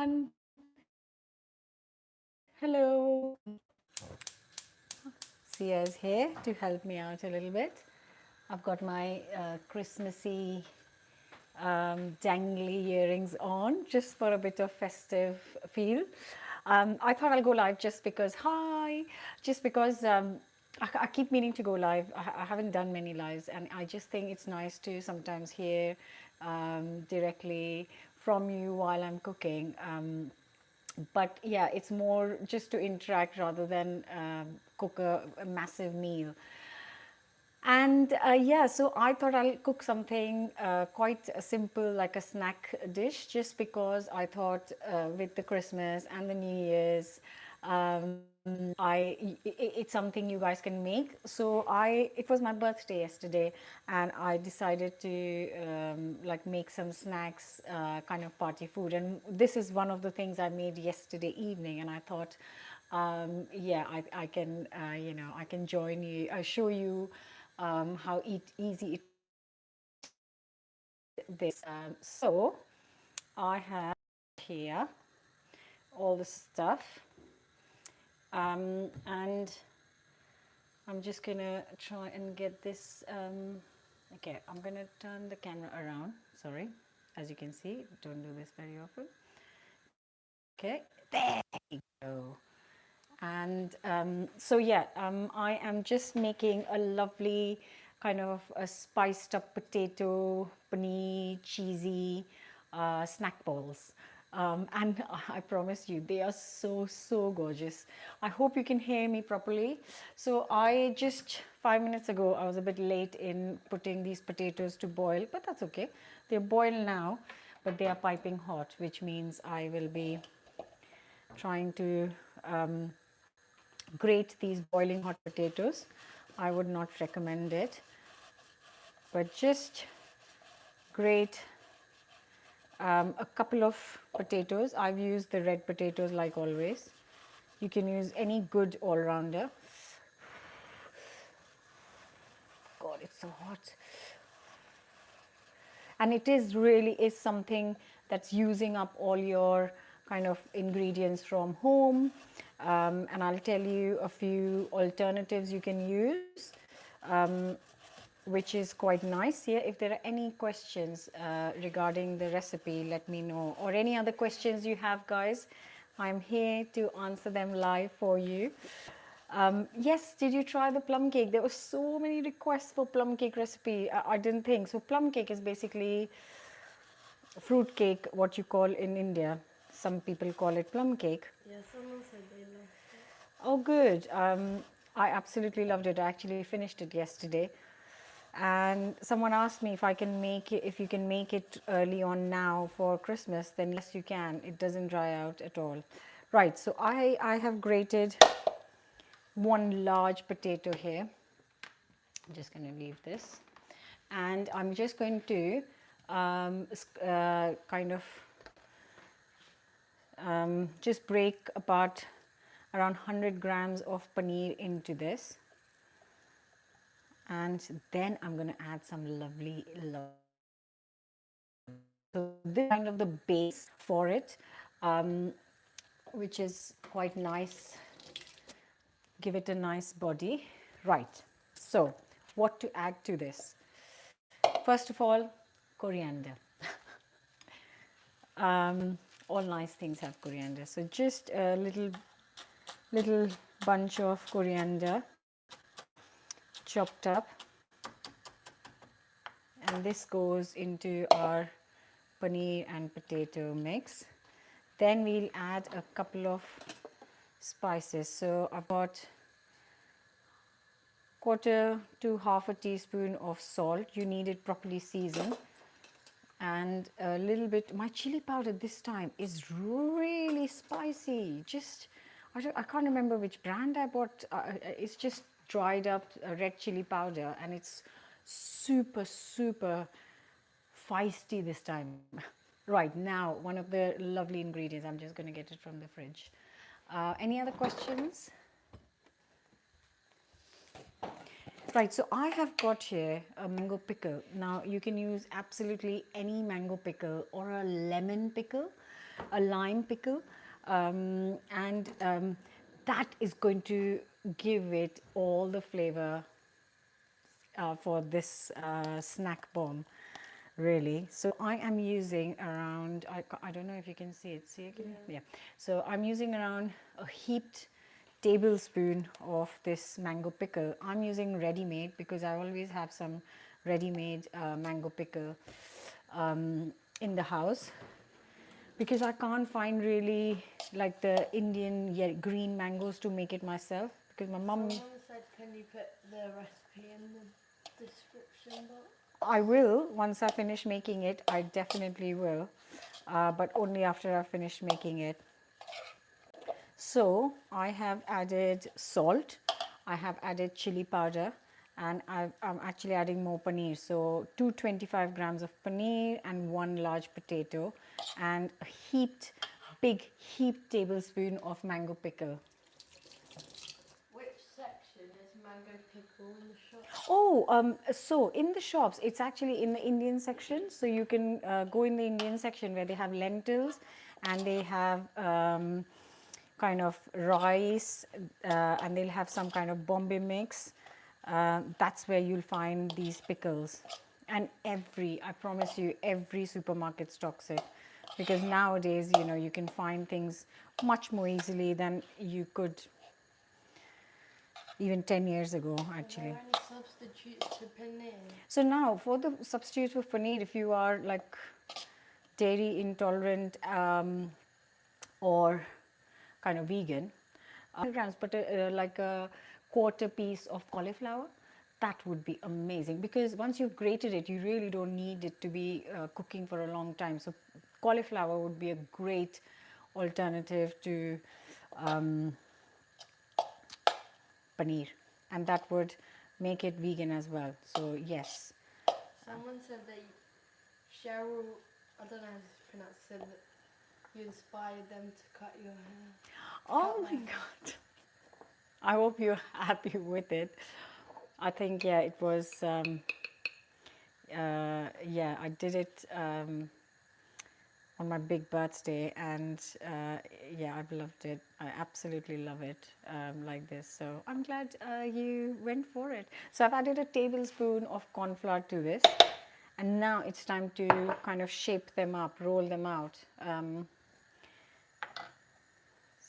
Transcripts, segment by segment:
everyone. Hello. Sia's here to help me out a little bit. I've got my Christmassy dangly earrings on just for a bit of festive feel. I thought I'll go live just because, just because I keep meaning to go live. I haven't done many lives, and I just think it's nice to sometimes hear directly from you while I'm cooking. But yeah, it's more just to interact rather than cook a massive meal. And yeah, so I thought I'll cook something quite simple, like a snack dish, just because I thought with the Christmas and the New Year's, it's something you guys can make. So it was my birthday yesterday, and I decided to like make some snacks, kind of party food. And this is one of the things I made yesterday evening, and I thought, yeah, I can, I can join you. I show you how easy it this. So I have here all the stuff, and I'm just gonna try and get this. Okay, I'm gonna turn the camera around. Sorry, as you can see, don't do this very often. Okay, there you go. And so yeah, I am just making a lovely kind of a spiced up potato, paneer, cheesy snack balls. And I promise you, they are so gorgeous. I hope you can hear me properly. So I just 5 minutes ago, I was a bit late in putting these potatoes to boil, but that's okay. They're boiled now, but they are piping hot, which means I will be trying to grate these boiling hot potatoes. I would not recommend it, but just grate a couple of potatoes. I've used the red potatoes like always. You can use any good all-rounder. God, it's so hot. And it is really is something that's using up all your kind of ingredients from home. And I'll tell you a few alternatives you can use, which is quite nice here. If there are any questions regarding the recipe, let me know, or any other questions you have, guys. I'm here to answer them live for you. Yes, did you try the plum cake? There were so many requests for plum cake recipe. I didn't think. So plum cake is basically fruit cake, what you call in India. Some people call it plum cake. Yeah, someone said they loved it. Oh, good. I absolutely loved it. I actually finished it yesterday. And someone asked me if I can make it, if you can make it early on now for Christmas, then yes, you can. It doesn't dry out at all. Right, so I have grated one large potato here. I'm just going to leave this. And I'm just going to kind of just break apart around 100 grams of paneer into this. And then I'm going to add some lovely, so this is kind of the base for it, which is quite nice. Give it a nice body. Right. So what to add to this? First of all, coriander. All nice things have coriander. So just a little bunch of coriander chopped up, and this goes into our paneer and potato mix. Then we'll add a couple of spices. So I've got quarter to half a teaspoon of salt. You need it properly seasoned. And a little bit, my chili powder this time is really spicy. Just, I can't remember which brand I bought. It's just dried up red chili powder, and it's super feisty this time. Right now, one of the lovely ingredients, I'm just going to get it from the fridge. Any other questions? Right, so I have got here a mango pickle. Now you can use absolutely any mango pickle or a lemon pickle. a lime pickle, and that is going to give it all the flavor for this snack bomb, really. So I am using around, I don't know if you can see it. See it? Yeah. So I'm using around a heaped tablespoon of this mango pickle. I'm using ready-made because I always have some ready-made mango pickle in the house, because I can't find really like the Indian green mangoes to make it myself, because my mum. Someone said, can you put the recipe in the description box? I will, once I finish making it, I definitely will, but only after I finish making it. So I have added salt, I have added chili powder, and I'm actually adding more paneer. So 225 grams of paneer and one large potato, and a big heaped tablespoon of mango pickle. Which section is mango pickle in the shop? Oh, so in the shops, it's actually in the Indian section. So you can go in the Indian section where they have lentils and they have kind of rice, and they'll have some kind of Bombay mix. That's where you'll find these pickles. And I promise you, every supermarket stocks it. Because nowadays, you can find things much more easily than you could even 10 years ago, Are actually. there any substitutes to paneer? So now for the substitutes for paneer, if you are like dairy intolerant, or kind of vegan, grams, but like a quarter piece of cauliflower, that would be amazing, because once you've grated it, you really don't need it to be cooking for a long time. So cauliflower would be a great alternative to um, paneer, and that would make it vegan as well. So yes. Someone said that Cheryl, I don't know how to pronounce it, said that you inspired them to cut your hair. Oh my God. I hope you're happy with it. I think, yeah, it was, yeah, I did it on my big birthday, and yeah, I've loved it. I absolutely love it like this. So I'm glad you went for it. So I've added a tablespoon of corn flour to this, and now it's time to kind of shape them up, roll them out.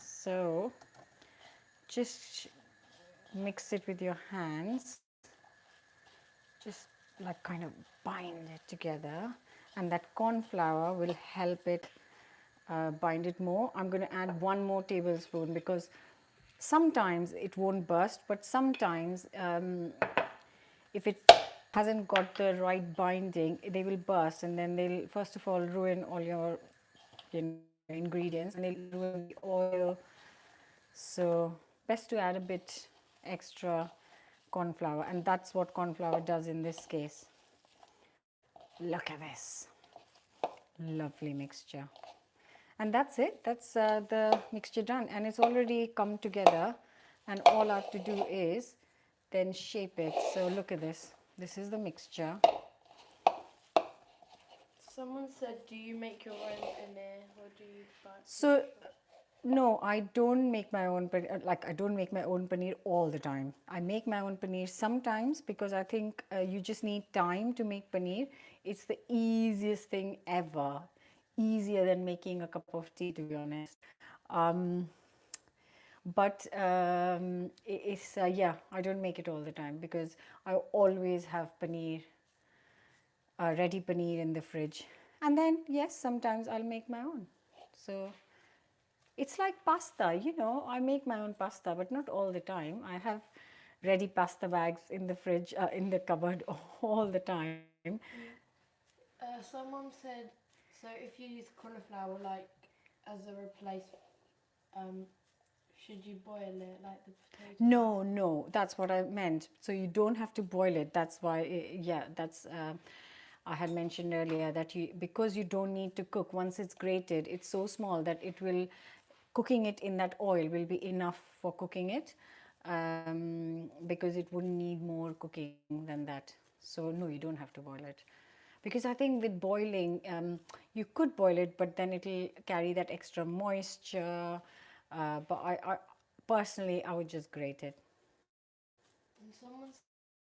So just mix it with your hands, just like kind of bind it together, and that corn flour will help it bind it more. I'm going to add one more tablespoon, because sometimes it won't burst, but sometimes if it hasn't got the right binding, they will burst, and then they'll first of all ruin all your ingredients, and they'll ruin the oil. So best to add a bit extra corn flour, and that's what corn flour does in this case. Look at this lovely mixture, and that's it. That's the mixture done, and it's already come together, and all I have to do is then shape it. So look at this. This is the mixture. Someone said, do you make your own paneer or do you buy it from So the shop? no, I don't make my own paneer. Like, I don't make my own paneer all the time. I make my own paneer sometimes, because I think you just need time to make paneer. It's the easiest thing ever, easier than making a cup of tea, to be honest. Um, but it's yeah, I don't make it all the time, because I always have paneer, ready paneer in the fridge. And then yes, sometimes I'll make my own. So it's like pasta, I make my own pasta, but not all the time. I have ready pasta bags in the fridge, in the cupboard all the time. Someone said, so if you use cauliflower like as a replacement, um, should you boil it like the potato? No, no, that's what I meant. So you don't have to boil it. That's why, yeah, that's. I had mentioned earlier that because you don't need to cook, once it's grated, it's so small that it will, cooking it in that oil will be enough for cooking it, because it wouldn't need more cooking than that. So no, you don't have to boil it. because I think with boiling, you could boil it, but then it'll carry that extra moisture. But I personally, I would just grate it. And someone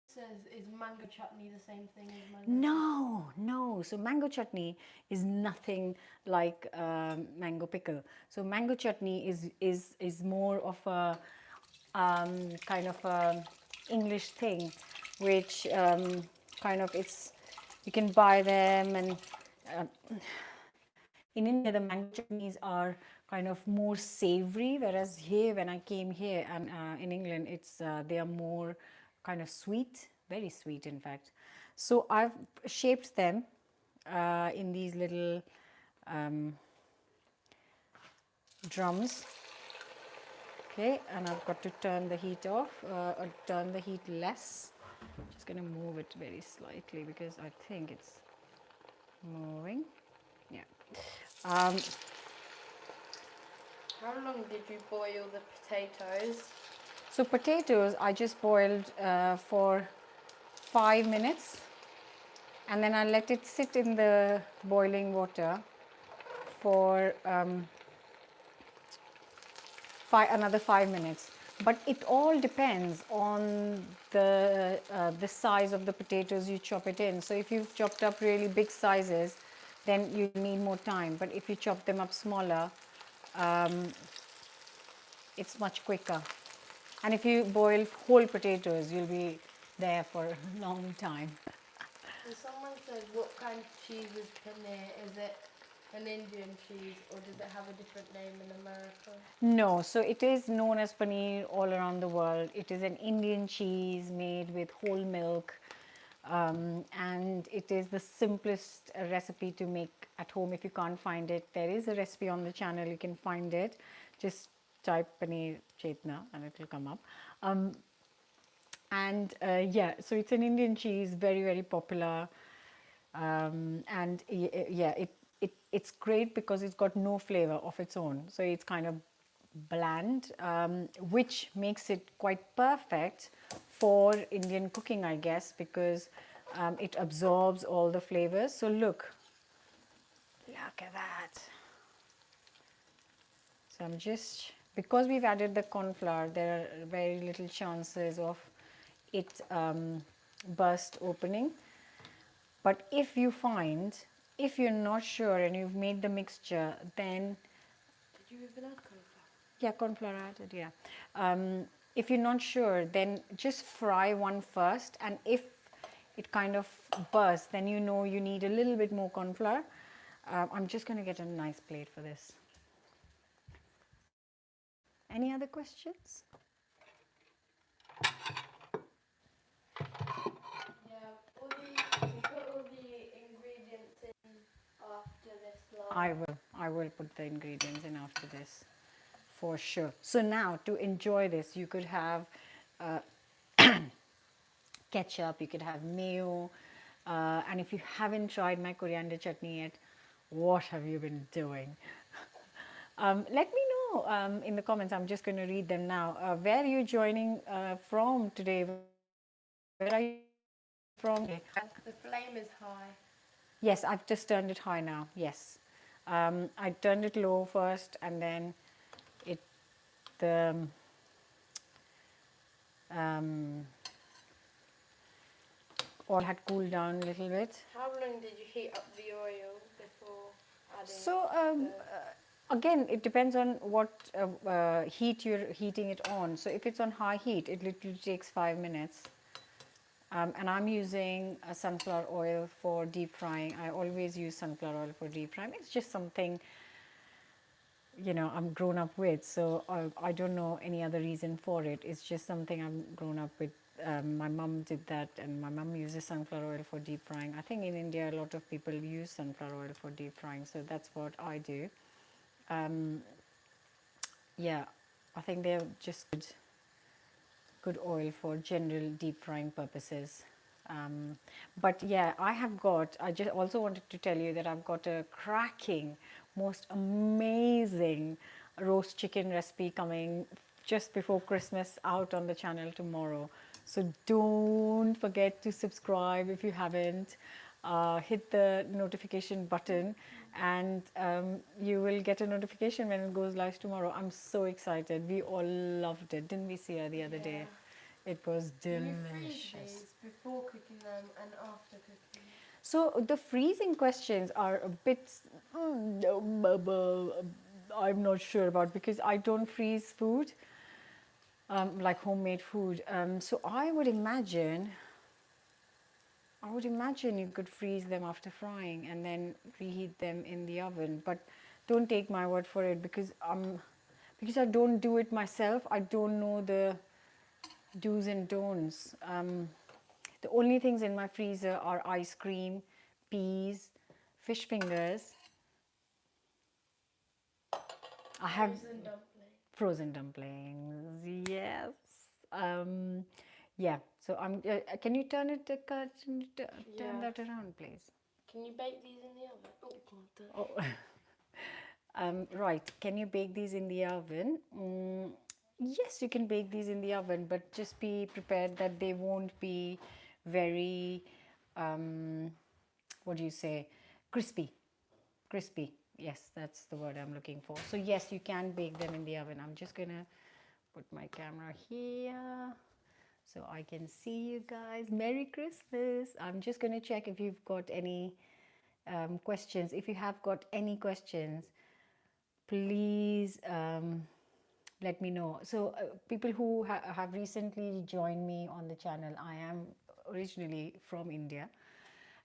says, is mango chutney the same thing as mango pickle? No, no. So mango chutney is nothing like mango pickle. So mango chutney is more of a kind of a English thing, which kind of it's you can buy them, and uh, in India the mango chutneys are kind of more savory, whereas here when I came here and in England it's they are more kind of sweet, very sweet in fact. So I've shaped them in these little um, drums. Okay, and I've got to turn the heat off or turn the heat less. Just going to move it very slightly because I think it's moving. Yeah. Um, How long did you boil the potatoes? so potatoes I just boiled for 5 minutes, and then I let it sit in the boiling water for another 5 minutes. But it all depends on the size of the potatoes you chop it in. So if you've chopped up really big sizes, then you need more time. But if you chop them up smaller, it's much quicker. And if you boil whole potatoes, you'll be there for a long time. And someone said, what kind of cheese is paneer? Is it an Indian cheese or does it have a different name in America? No, so it is known as paneer all around the world. It is an Indian cheese made with whole milk, and it is the simplest recipe to make at home. If you can't find it, there is a recipe on the channel. You can find it. Just type paneer Chetna and it will come up. And yeah, so it's an Indian cheese, very very popular, and yeah, it's great because it's got no flavor of its own, so it's kind of bland, which makes it quite perfect for Indian cooking, I guess, because it absorbs all the flavors. So look at that. So I'm just, because we've added the corn flour, there are very little chances of it burst opening. But if you find, if you're not sure and you've made the mixture, then Did you even add cauliflower? yeah, corn flour added, yeah. If you're not sure, then just fry one first, and if it kind of bursts, then you know you need a little bit more corn flour. I'm just going to get a nice plate for this. Any other questions? Yeah, you put all the ingredients in after this live. I will put the ingredients in after this for sure. So now to enjoy this, you could have uh, ketchup, you could have mayo, and if you haven't tried my coriander chutney yet, what have you been doing? Let me know in the comments. I'm just going to read them now. Where are you joining from today? Where are you joining from today? The flame is high. Yes, I've just turned it high now. Yes, I turned it low first, and then it the um, oil had cooled down a little bit. How long did you heat up the oil before adding So the... again, it depends on what heat you're heating it on. So if it's on high heat, it literally takes 5 minutes. And I'm using sunflower oil for deep frying. I always use sunflower oil for deep frying. It's just something, you know, I'm grown up with. So I don't know any other reason for it. It's just something I'm grown up with. My mum did that, and my mum uses sunflower oil for deep frying. I think in India, a lot of people use sunflower oil for deep frying. So that's what I do. Yeah, I think they're just good oil for general deep frying purposes. But yeah, I just also wanted to tell you that I've got a cracking, most amazing roast chicken recipe coming just before Christmas out on the channel tomorrow. So don't forget to subscribe if you haven't. hit the notification button, and you will get a notification when it goes live tomorrow. I'm so excited. We all loved it. Didn't we, Sia, the other day? It was Do you freeze delicious. these before cooking them and after cooking? So the freezing questions are a bit, I'm not sure about, because I don't freeze food, like homemade food. So I would imagine you could freeze them after frying and then reheat them in the oven. But don't take my word for it, because I don't do it myself. I don't know the do's and don'ts. The only things in my freezer are ice cream, peas, fish fingers. I have Frozen dumpling. frozen dumplings. Yes. Um, yeah. So I'm. Can you turn it? Turn Yeah. that around, please. Can you bake these in the oven? Oh, God. Oh. Right. Can you bake these in the oven? Yes, you can bake these in the oven, but just be prepared that they won't be very, um, what do you say, crispy. Crispy. Yes, that's the word I'm looking for. So yes, you can bake them in the oven. I'm just gonna put my camera here so I can see you guys. Merry Christmas. I'm just gonna check if you've got any questions. If you have got any questions, please let me know. So people who have recently joined me on the channel, I am originally from India,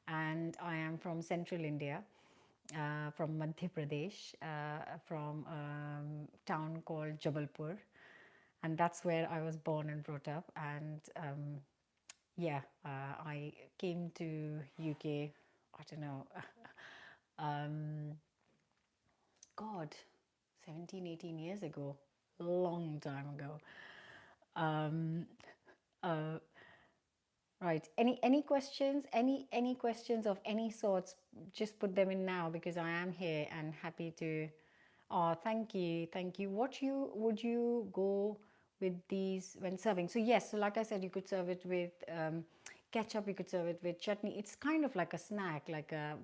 and I am from central India, from Madhya Pradesh, from a town called Jabalpur, and that's where I was born and brought up. And yeah, I came to UK, I don't know, um, God, 17, 18 years ago, long time ago. Um, uh, right. Any questions? Any questions of any sorts? Just put them in now, because I am here and happy to. Oh, thank you, thank you. What you would you go with these when serving? So yes, so like I said, you could serve it with ketchup. You could serve it with chutney. It's kind of like a snack, like a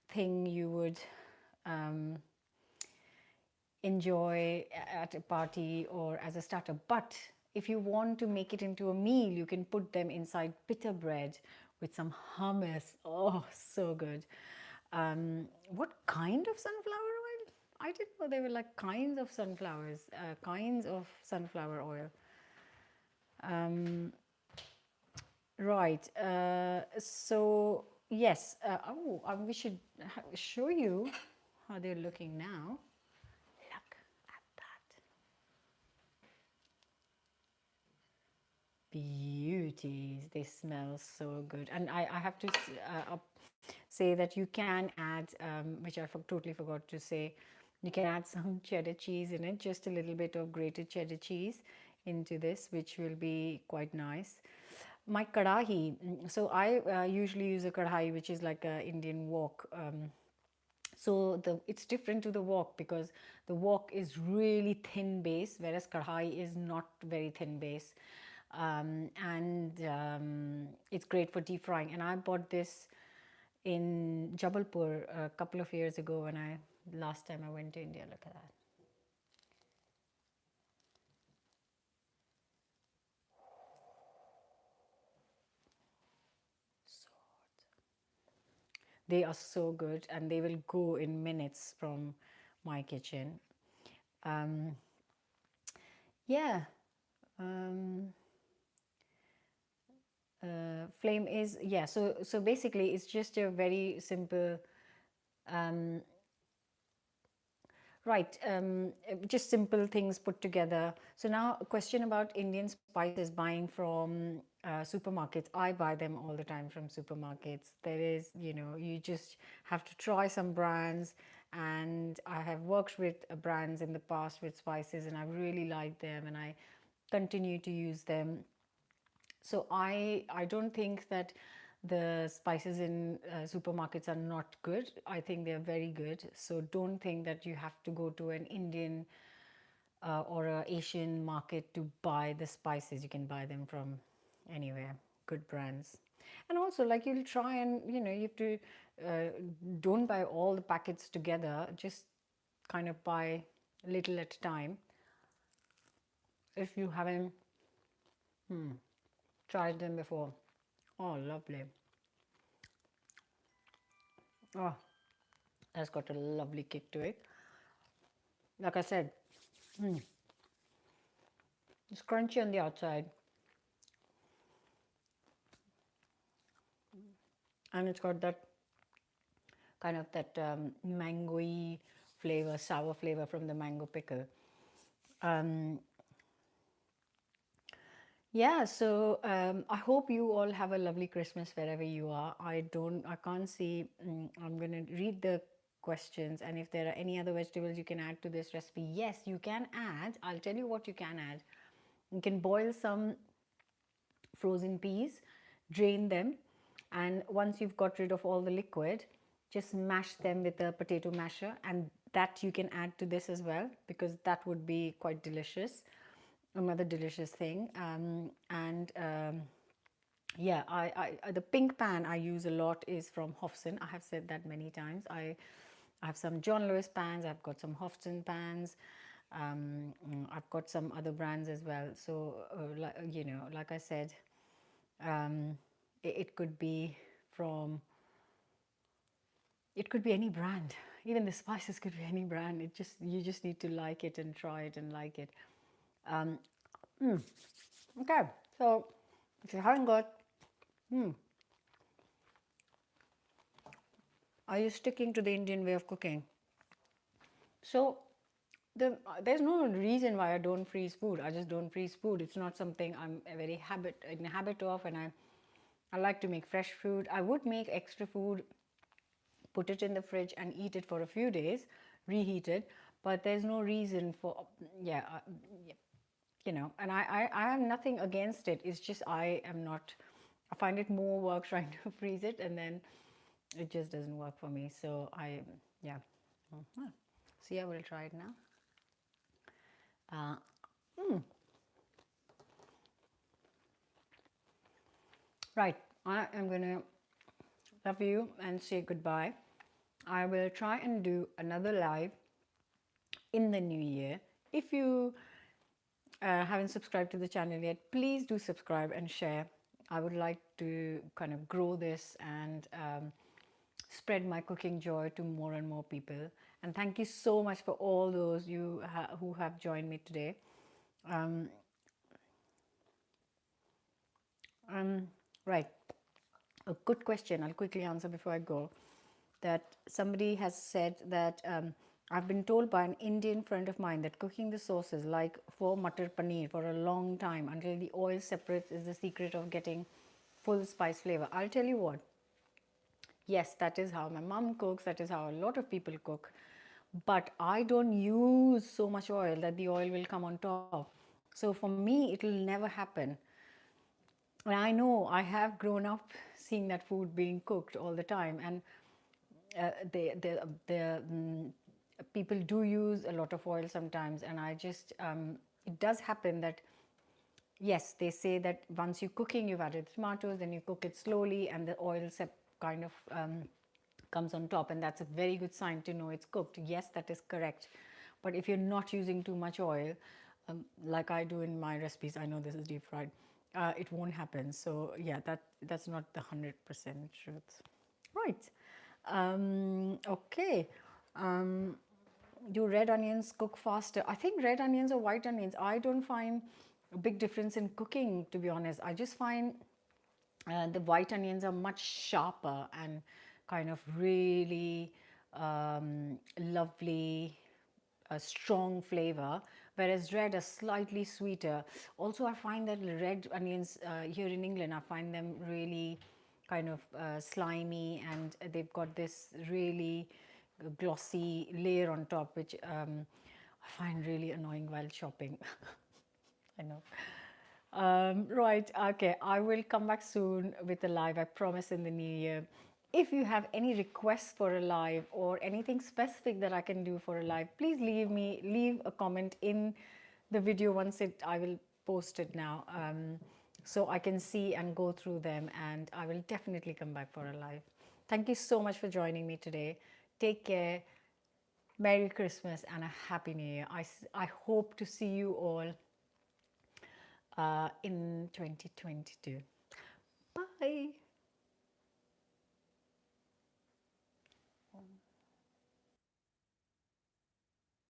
thing you would. Um, enjoy at a party or as a starter. But if you want to make it into a meal, you can put them inside pita bread with some hummus. Oh, so good. What kind of sunflower oil? I didn't know there were like kinds of sunflowers, kinds of sunflower oil. Um, right. So, yes. We should show you how they're looking now. Look at that. Beauties. They smell so good. And I have to say that you can add, which I totally forgot to say, you can add some cheddar cheese in it, just a little bit of grated cheddar cheese into this, which will be quite nice. My kadahi, so I usually use a kadahi, which is like a Indian wok. So it's different to the wok, because the wok is really thin base, whereas kadhai is not very thin base. And it's great for deep frying. And I bought this in Jabalpur a couple of years ago when last time I went to India. Look at that. So they are so good, and they will go in minutes from my kitchen. Um, yeah. Um, Flame is, yeah, so basically it's just a very simple, um, right, just simple things put together. So now a question about Indian spices buying from supermarkets. I buy them all the time from supermarkets. There is, you just have to try some brands, and I have worked with brands in the past with spices, and I really like them, and I continue to use them. So I don't think that the spices in supermarkets are not good. I think they're very good. So don't think that you have to go to an Indian or a Asian market to buy the spices. You can buy them from anywhere. Good brands. And also, like, you'll try and, you have to, uh, don't buy all the packets together, just kind of buy little at a time if you haven't tried them before. Oh, lovely. Oh, that's got a lovely kick to it. Like I said, it's crunchy on the outside, and it's got that kind of that mangoey flavor, sour flavor from the mango pickle. Um, yeah, so I hope you all have a lovely Christmas wherever you are. I can't see. I'm going to read the questions, and if there are any other vegetables you can add to this recipe, yes, you can add. I'll tell you what you can add. You can boil some frozen peas, drain them, and once you've got rid of all the liquid, just mash them with a potato masher, and that you can add to this as well, because that would be quite delicious. Another delicious thing. And yeah, the pink pan I use a lot is from Hofsen. I have said that many times. I have some John Lewis pans, I've got some Hofsen pans, I've got some other brands as well. So, like I said, it could be from, it could be any brand. Even the spices could be any brand. You just need to like it and try it and like it. Um, okay, so if you haven't got, are you sticking to the Indian way of cooking? So there's no reason why I don't freeze food. I just don't freeze food. It's not something I'm a very in habit of, and I like to make fresh food. I would make extra food, put it in the fridge and eat it for a few days, reheat it. But there's no reason for, yeah, yeah, and I have nothing against it. It's just I am not, I find it more work trying to freeze it, and then it just doesn't work for me. So yeah. See, I will try it now. Right, I am going to love you and say goodbye. I will try and do another live in the new year. If you haven't subscribed to the channel yet, please do subscribe and share. I would like to kind of grow this and spread my cooking joy to more and more people. And thank you so much for all those who have joined me today. Um, right, a good question. I'll quickly answer before I go. That somebody has said that I've been told by an Indian friend of mine that cooking the sauces like for Matar Paneer for a long time until the oil separates is the secret of getting full spice flavor. I'll tell you what, yes, that is how my mom cooks, that is how a lot of people cook. But I don't use so much oil that the oil will come on top. So for me, it will never happen. And I know I have grown up seeing that food being cooked all the time, and people do use a lot of oil sometimes, and it does happen that, yes, they say that once you're cooking, you've added tomatoes, then you cook it slowly, and the oil kind of comes on top, and that's a very good sign to know it's cooked. Yes, that is correct. But if you're not using too much oil, like I do in my recipes, I know this is deep fried, it won't happen. So yeah, that's not the 100% truth. Right. Okay. Um, do red onions cook faster? I think red onions or white onions, I don't find a big difference in cooking, to be honest. I just find the white onions are much sharper and kind of really lovely, strong flavor, whereas red are slightly sweeter. Also, I find that red onions here in England, I find them really kind of slimy, and they've got this really glossy layer on top, which I find really annoying while chopping. I know. Right, okay. I will come back soon with a live, I promise, in the new year. If you have any requests for a live or anything specific that I can do for a live, please leave a comment in the video once I will post it now. so I can see and go through them, and I will definitely come back for a live. Thank you so much for joining me today. Take care. Merry Christmas and a Happy New Year. I hope to see you all in 2022.